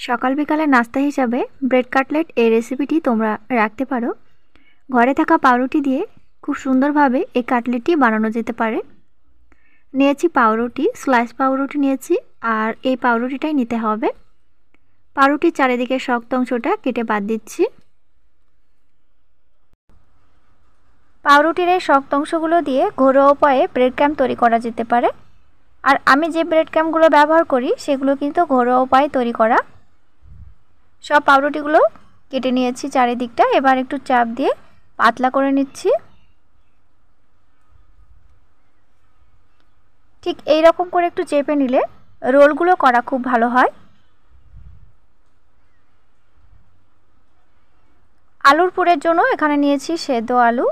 সকাল বিকালে নাস্তা হিসাবে ব্রেড কাটলেট এই রেসিপিটি তোমরা রাখতে পারো। ঘরে থাকা পাউরুটি দিয়ে খুব সুন্দরভাবে এই কাটলেটটি বানানো যেতে পারে। নিয়েছি পাউরুটি, স্লাইস পাউরুটি নিয়েছি, আর এই পাউরুটিটাই নিতে হবে। পাউরুটির চারিদিকে শক্ত অংশটা কেটে বাদ দিচ্ছি। পাউরুটির এই শক্ত অংশগুলো দিয়ে ঘরোয়া উপায়ে ব্রেড ক্যাম্প তৈরি করা যেতে পারে। আর আমি যে ব্রেড ক্যাম্পগুলো ব্যবহার করি সেগুলো কিন্তু ঘরোয়া উপায়ে তৈরি করা। সব পাউরুটিগুলো কেটে নিয়েছি চারিদিকটা। এবার একটু চাপ দিয়ে পাতলা করে নিচ্ছি। ঠিক এই রকম করে একটু চেপে নিলে রোলগুলো করা খুব ভালো হয়। আলুর পুরের জন্য এখানে নিয়েছি সেদ্ধ আলু,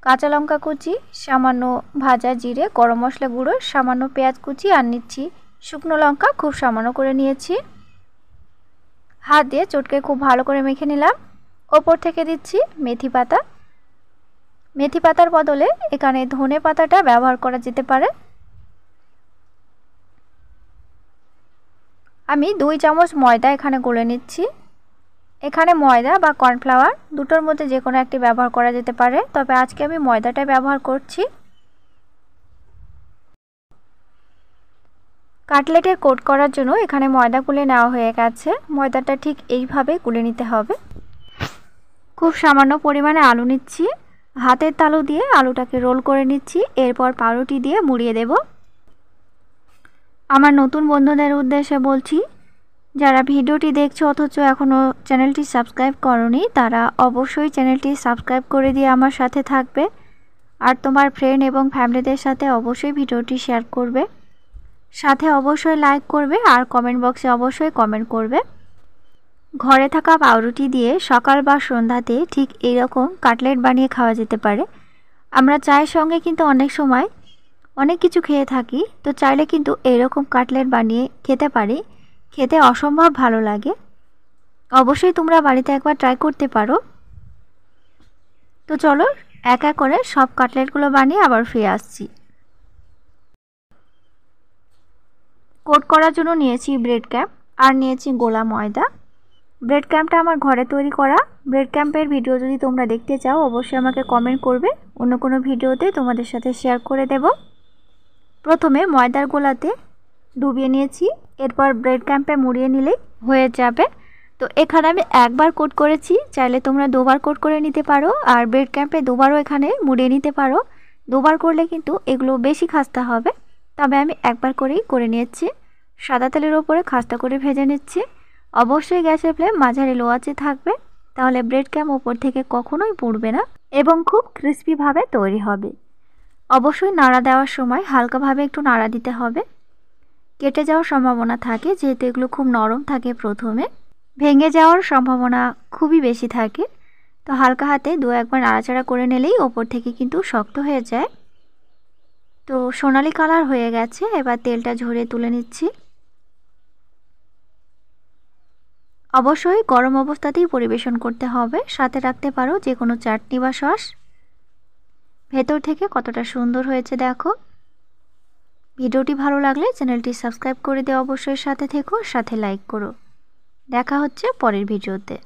কাঁচা লঙ্কা কুচি, সামান্য ভাজা জিরে, গরম মশলা গুঁড়ো, সামান্য পেঁয়াজ কুচি, আর নিচ্ছি শুকনো লঙ্কা খুব সামান্য করে নিয়েছি। হাত দিয়ে চটকে খুব ভালো করে মেখে নিলাম। ওপর থেকে দিচ্ছি মেথি পাতা। মেথি পাতার বদলে এখানে ধনে পাতাটা ব্যবহার করা যেতে পারে। আমি 2 চামচ ময়দা এখানে গুলে নিচ্ছি। এখানে ময়দা বা কর্নফ্লাওয়ার দুটোর মধ্যে যে কোনো একটি ব্যবহার করা যেতে পারে, তবে আজকে আমি ময়দাটাই ব্যবহার করছি। কাটলেটের কোট করার জন্য এখানে ময়দা গুলে নেওয়া হয়ে গেছে। ময়দাটা ঠিক এইভাবে গুলে নিতে হবে। খুব সামান্য পরিমাণে আলু নিচ্ছি। হাতের তালু দিয়ে আলুটাকে রোল করে নিচ্ছি। এরপর পাউরুটি দিয়ে মুড়িয়ে দেব। আমার নতুন বন্ধুদের উদ্দেশ্যে বলছি, যারা ভিডিওটি দেখছো অথচ এখনও চ্যানেলটি সাবস্ক্রাইব করোনি, তারা অবশ্যই চ্যানেলটি সাবস্ক্রাইব করে দিয়ে আমার সাথে থাকবে। আর তোমার ফ্রেন্ড এবং ফ্যামিলিদের সাথে অবশ্যই ভিডিওটি শেয়ার করবে। সাথে অবশ্যই লাইক করবে আর কমেন্ট বক্সে অবশ্যই কমেন্ট করবে। ঘরে থাকা পাউরুটি দিয়ে সকাল বা সন্ধ্যাতে ঠিক এইরকম কাটলেট বানিয়ে খাওয়া যেতে পারে। আমরা চায়ের সঙ্গে কিন্তু অনেক সময় অনেক কিছু খেয়ে থাকি, তো চাইলে কিন্তু এরকম কাটলেট বানিয়ে খেতে পারি। খেতে অসম্ভব ভালো লাগে। অবশ্যই তোমরা বাড়িতে একবার ট্রাই করতে পারো। তো চলো এক এক করে সব কাটলেটগুলো বানিয়ে আবার ফিরে আসছি। কোট করার জন্য নিয়েছি ব্রেড ক্যাম্প আর নিয়েছি গোলা ময়দা। ব্রেড ক্যাম্পটা আমার ঘরে তৈরি করা। ব্রেড ক্যাম্পের ভিডিও যদি তোমরা দেখতে চাও অবশ্যই আমাকে কমেন্ট করবে, অন্য কোনো ভিডিওতে তোমাদের সাথে শেয়ার করে দেব। প্রথমে ময়দার গোলাতে ডুবিয়ে নিয়েছি, এরপর ব্রেড ক্যাম্পে মুড়িয়ে নিলেই হয়ে যাবে। তো এখানে আমি একবার কোট করেছি, চাইলে তোমরা দুবার কোট করে নিতে পারো। আর ব্রেড ক্যাম্পে দুবারও এখানে মুড়িয়ে নিতে পারো। দুবার করলে কিন্তু এগুলো বেশি খাস্তা হবে, তবে আমি একবার করেই করে নিয়েছি। সাদা তেলের ওপরে খাস্তা করে ভেজে নিচ্ছি। অবশ্যই গ্যাসের ফ্লেম মাঝারি লো আঁচে থাকবে, তাহলে ব্রেড ক্যাম্প ওপর থেকে কখনোই পুড়বে না এবং খুব ক্রিস্পিভাবে তৈরি হবে। অবশ্যই নাড়া দেওয়ার সময় হালকাভাবে একটু নাড়া দিতে হবে। কেটে যাওয়ার সম্ভাবনা থাকে, যেহেতু এগুলো খুব নরম থাকে, প্রথমে ভেঙে যাওয়ার সম্ভাবনা খুবই বেশি থাকে। তো হালকা হাতে 2-1 বার নাড়াচাড়া করে নিলেই ওপর থেকে কিন্তু শক্ত হয়ে যায়। তো সোনালি কালার হয়ে গেছে, এবার তেলটা ঝরিয়ে তুলে নিচ্ছি। অবশ্যই গরম অবস্থাতেই পরিবেশন করতে হবে। সাথে রাখতে পারো যে কোনো চাটনি বা সস। ভেতর থেকে কতটা সুন্দর হয়েছে দেখো। ভিডিওটি ভালো লাগলে চ্যানেলটি সাবস্ক্রাইব করে দিয়ে অবশ্যই সাথে থেকো, সাথে লাইক করো। দেখা হচ্ছে পরের ভিডিওতে।